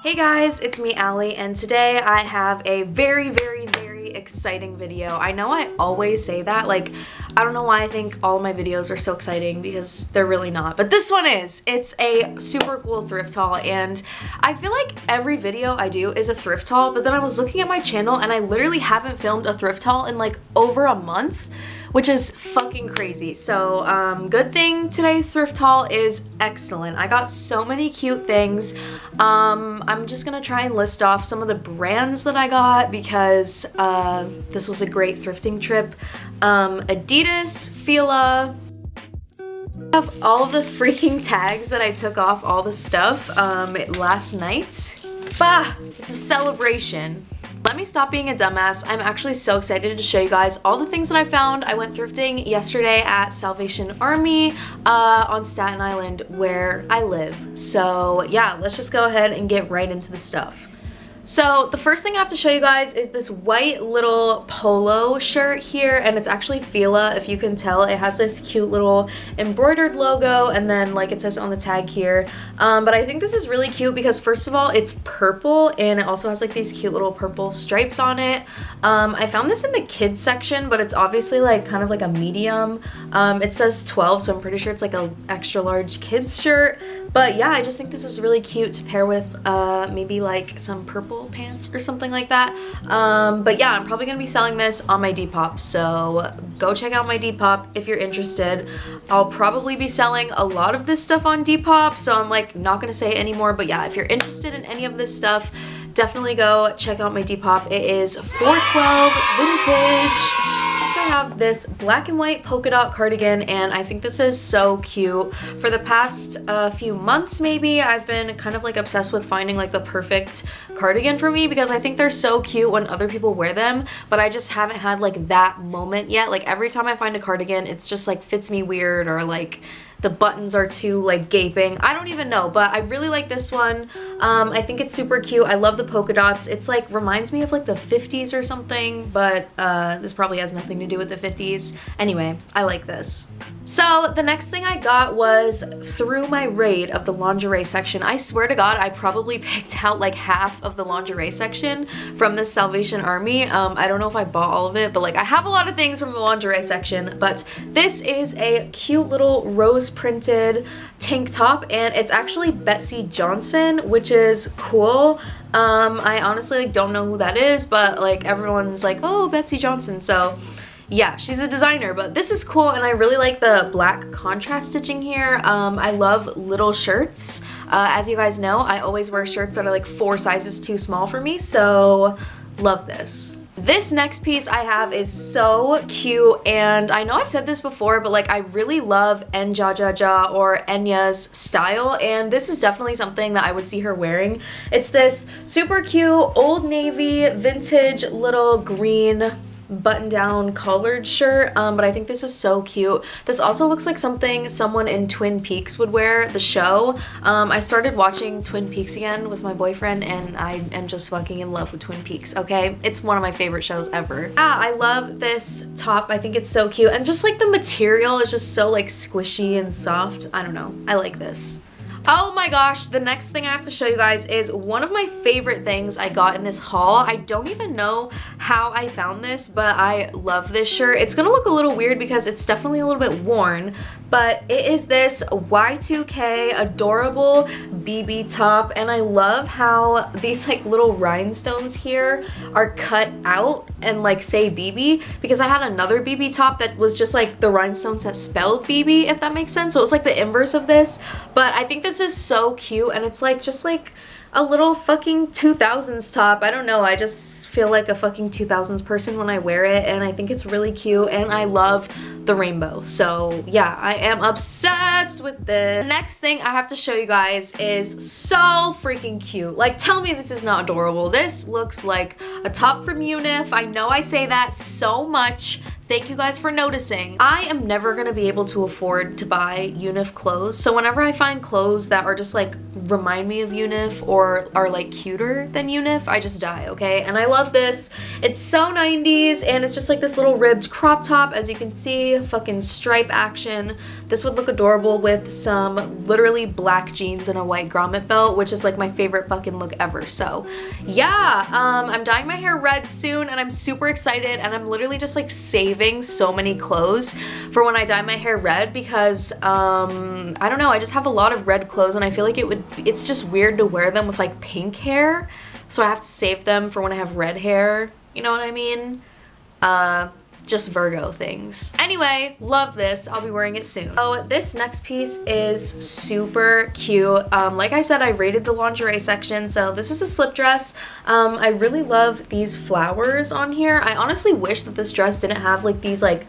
Hey guys, it's me, Allie, and today I have a very exciting video. I know I always say that, like, I don't know why I think all of my videos are so exciting because they're really not, but this one is. It's a super cool thrift haul, and I feel like every video I do is a thrift haul, but then I was looking at my channel and I literally haven't filmed a thrift haul in like over a month, which is fucking crazy. So good thing today's thrift haul is excellent. I got so many cute things. I'm just gonna try and list off some of the brands that I got because this was a great thrifting trip. Adidas, Fila. I have all of the freaking tags that I took off all the stuff last night. Bah! It's a celebration. Let me stop being a dumbass. I'm actually so excited to show you guys all the things that I found. I went thrifting yesterday at Salvation Army on Staten Island where I live. So yeah, let's just go ahead and get right into the stuff. So the first thing I have to show you guys is this white little polo shirt here, and it's actually fila. If you can tell, it has this cute little embroidered logo, and then like it says on the tag here. But I think this is really cute because first of all, it's purple and it also has like these cute little purple stripes on it. I found this in the kids section, but it's obviously like kind of like a medium. It says 12, so I'm pretty sure it's like a extra large kids shirt. But yeah, I just think this is really cute to pair with maybe like some purple pants or something like that. But yeah, I'm probably gonna be selling this on my Depop, so go check out my Depop if you're interested. I'll probably be selling a lot of this stuff on Depop, so I'm like not gonna say anymore, but yeah, if you're interested in any of this stuff, definitely go check out my Depop. It is 412 vintage. I have this black and white polka dot cardigan, and I think this is so cute. For the past few months maybe, I've been kind of like obsessed with finding like the perfect cardigan for me because I think they're so cute when other people wear them, but I just haven't had like that moment yet. Like every time I find a cardigan, it's just like fits me weird, or like the buttons are too like gaping. I don't even know, but I really like this one. I think it's super cute. I love the polka dots. It's like reminds me of like the 50s or something, but this probably has nothing to do with the 50s. Anyway, I like this. So the next thing I got was through my raid of the lingerie section. I swear to God, I probably picked out like half of the lingerie section from this Salvation Army. I don't know if I bought all of it, but like I have a lot of things from the lingerie section. But this is a cute little rose printed tank top, and it's actually Betsy Johnson, which is cool. I honestly like don't know who that is, but like everyone's like, oh, Betsy Johnson, so yeah, she's a designer. But this is cool, and I really like the black contrast stitching here. I love little shirts. As you guys know, I always wear shirts that are like 4 sizes too small for me, so love this. This next piece I have is so cute, and I know I've said this before, but like I really love Njajaja or Enya's style, and this is definitely something that I would see her wearing. It's this super cute Old Navy vintage little green button-down collared shirt, but I think this is so cute. This also looks like something someone in Twin Peaks would wear, the show. I started watching Twin Peaks again with my boyfriend, and I am just fucking in love with Twin Peaks, okay? It's one of my favorite shows ever. I love this top. I think it's so cute, and just like the material is just so like squishy and soft. I don't know, I like this. Oh my gosh, the next thing I have to show you guys is one of my favorite things I got in this haul. I don't even know how I found this, but I love this shirt. It's gonna look a little weird because it's definitely a little bit worn, but it is this Y2K adorable BB top, and I love how these like little rhinestones here are cut out and like say BB, because I had another BB top that was just like the rhinestones that spelled BB, if that makes sense. So it was like the inverse of this, but I think this is so cute, and it's like just like a little fucking 2000s top. I don't know, I just feel like a fucking 2000s person when I wear it, and I think it's really cute, and I love the rainbow. So yeah, I am obsessed with this. The next thing I have to show you guys is so freaking cute. Like, tell me this is not adorable. This looks like a top from Unif. I know I say that so much. Thank you guys for noticing. I am never gonna be able to afford to buy UNIF clothes, so whenever I find clothes that are just like remind me of UNIF or are like cuter than UNIF, I just die, okay? And I love this. It's so 90s and it's just like this little ribbed crop top, as you can see, fucking stripe action. This would look adorable with some literally black jeans and a white grommet belt, which is like my favorite fucking look ever. So yeah, I'm dyeing my hair red soon and I'm super excited, and I'm literally just like saving so many clothes for when I dye my hair red because I don't know, I just have a lot of red clothes and I feel like it's just weird to wear them with like pink hair, so I have to save them for when I have red hair, you know what I mean? Just Virgo things. Anyway, love this. I'll be wearing it soon. So this next piece is super cute. Like I said, I rated the lingerie section, so this is a slip dress. I really love these flowers on here. I honestly wish that this dress didn't have like these like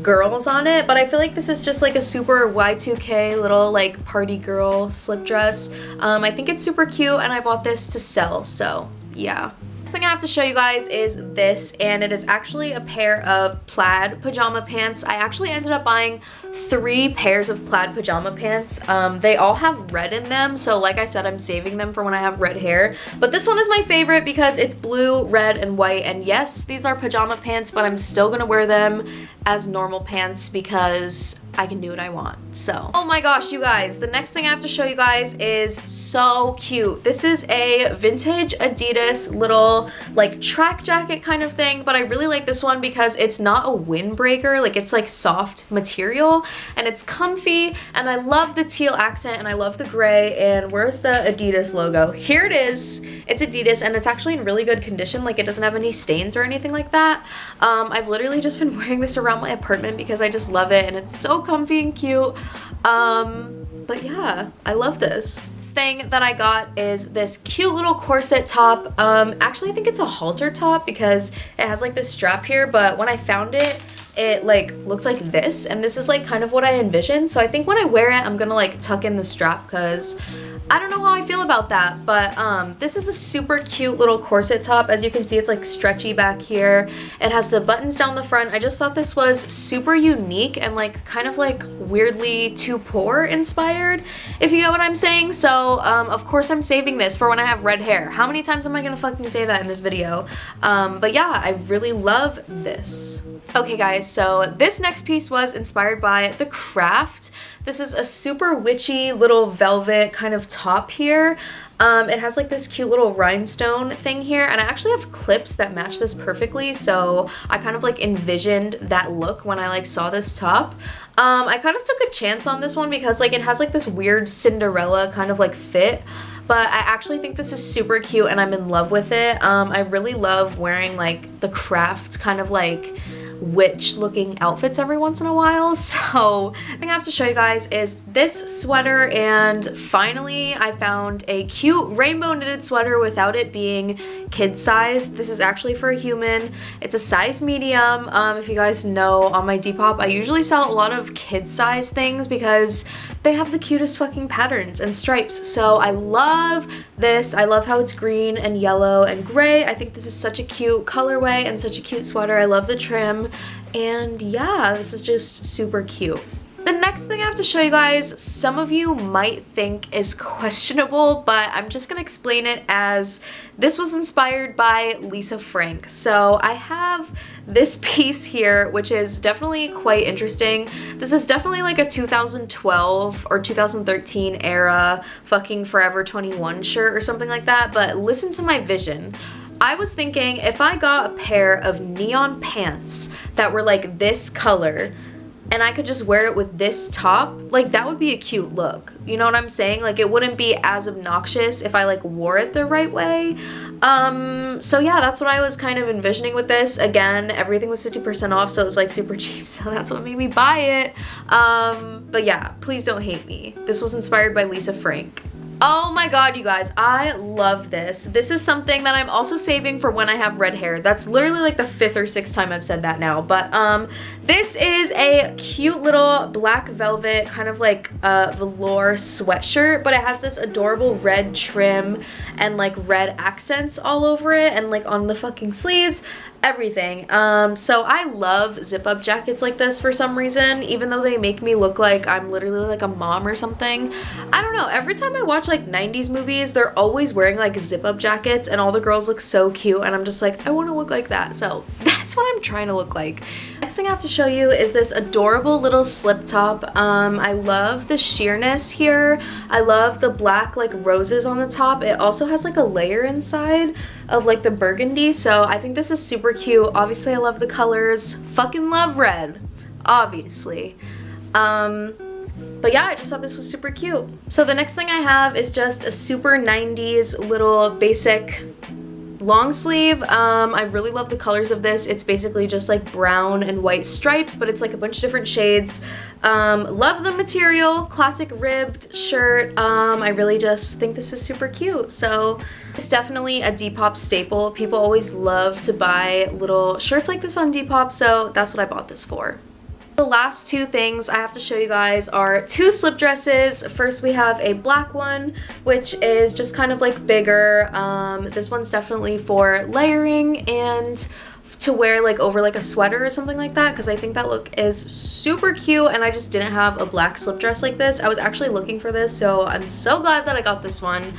girls on it, but I feel like this is just like a super Y2K little like party girl slip dress. I think it's super cute and I bought this to sell, so yeah. Next thing I have to show you guys is this, and it is actually a pair of plaid pajama pants. I actually ended up buying 3 pairs of plaid pajama pants. They all have red in them, so like I said, I'm saving them for when I have red hair. But this one is my favorite because it's blue, red, and white, and yes, these are pajama pants, but I'm still gonna wear them as normal pants because I can do what I want. So, oh my gosh, you guys, the next thing I have to show you guys is so cute. This is a vintage Adidas little like track jacket kind of thing, but I really like this one because it's not a windbreaker, like it's like soft material and it's comfy, and I love the teal accent and I love the gray. And where's the Adidas logo? Here it is. It's Adidas and it's actually in really good condition, like it doesn't have any stains or anything like that. I've literally just been wearing this around my apartment because I just love it and it's so comfy and cute. But yeah, I love this. This thing that I got is this cute little corset top. Actually I think it's a halter top because it has like this strap here, but when I found it, it like looked like this, and this is like kind of what I envisioned. So I think when I wear it, I'm gonna like tuck in the strap because I don't know how I feel about that, but this is a super cute little corset top. As you can see, it's like stretchy back here. It has the buttons down the front. I just thought this was super unique and like kind of like weirdly too poor inspired, if you get what I'm saying. So of course I'm saving this for when I have red hair. How many times am I gonna fucking say that in this video? But yeah, I really love this. Okay guys, so this next piece was inspired by The Craft. This is a super witchy little velvet kind of top here. It has like this cute little rhinestone thing here, and I actually have clips that match this perfectly, so I kind of like envisioned that look when I like saw this top. I kind of took a chance on this one because like it has like this weird Cinderella kind of like fit, but I actually think this is super cute and I'm in love with it. I really love wearing like The Craft kind of like witch looking outfits every once in a while. So the thing I have to show you guys is this sweater, and finally I found a cute rainbow knitted sweater without it being kid sized. This is actually for a human. It's a size medium. If you guys know, on my Depop I usually sell a lot of kid size things because they have the cutest fucking patterns and stripes. So I love this. I love how it's green and yellow and gray. I think this is such a cute colorway and such a cute sweater. I love the trim, and yeah, this is just super cute. The next thing I have to show you guys, some of you might think is questionable, but I'm just gonna explain it as this was inspired by Lisa Frank. So I have this piece here, which is definitely quite interesting. This is definitely like a 2012 or 2013 era fucking Forever 21 shirt or something like that, but listen to my vision. I was thinking if I got a pair of neon pants that were like this color and I could just wear it with this top, like that would be a cute look. You know what I'm saying? Like it wouldn't be as obnoxious if I like wore it the right way. So yeah, that's what I was kind of envisioning with this. Again, everything was 50% off, so it was like super cheap, so that's what made me buy it. But yeah, please don't hate me. This was inspired by Lisa Frank. Oh my god, you guys, I love this. This is something that I'm also saving for when I have red hair. That's literally like the 5th or 6th time I've said that now. But this is a cute little black velvet kind of like velour sweatshirt, but it has this adorable red trim and like red accents all over it and like on the fucking sleeves. everything. So I love zip-up jackets like this for some reason, even though they make me look like I'm literally like a mom or something. I don't know, every time I watch like 90s movies, they're always wearing like zip-up jackets and all the girls look so cute, and I'm just like, I want to look like that. So that's what I'm trying to look like. Next thing I have to show you is this adorable little slip top. I love the sheerness here. I love the black like roses on the top. It also has like a layer inside of like the burgundy, so I think this is super cute. Obviously I love the colors. Fucking love red, obviously. But yeah, I just thought this was super cute. So the next thing I have is just a super 90s little basic long sleeve. I really love the colors of this. It's basically just like brown and white stripes, but it's like a bunch of different shades. Love the material, classic ribbed shirt. I really just think this is super cute. So it's definitely a Depop staple. People always love to buy little shirts like this on Depop, so that's what I bought this for. The last two things I have to show you guys are two slip dresses. First we have a black one, which is just kind of like bigger. This one's definitely for layering and to wear like over like a sweater or something like that, because I think that look is super cute, and I just didn't have a black slip dress like this. I was actually looking for this, so I'm so glad that I got this one.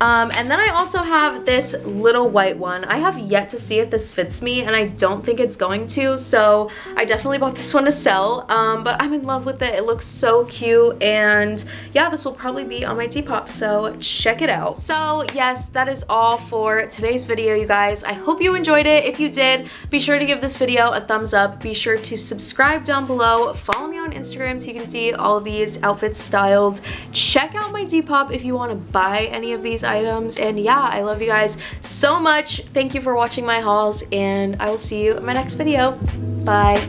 And then I also have this little white one. I have yet to see if this fits me, and I don't think it's going to, so I definitely bought this one to sell, but I'm in love with it. It looks so cute, and yeah, this will probably be on my Depop, so check it out. So yes, that is all for today's video, you guys. I hope you enjoyed it. If you did, be sure to give this video a thumbs up. Be sure to subscribe down below. Follow me on Instagram so you can see all of these outfits styled. Check out my Depop if you want to buy any of these items, and yeah, I love you guys so much. Thank you for watching my hauls, and I will see you in my next video. Bye.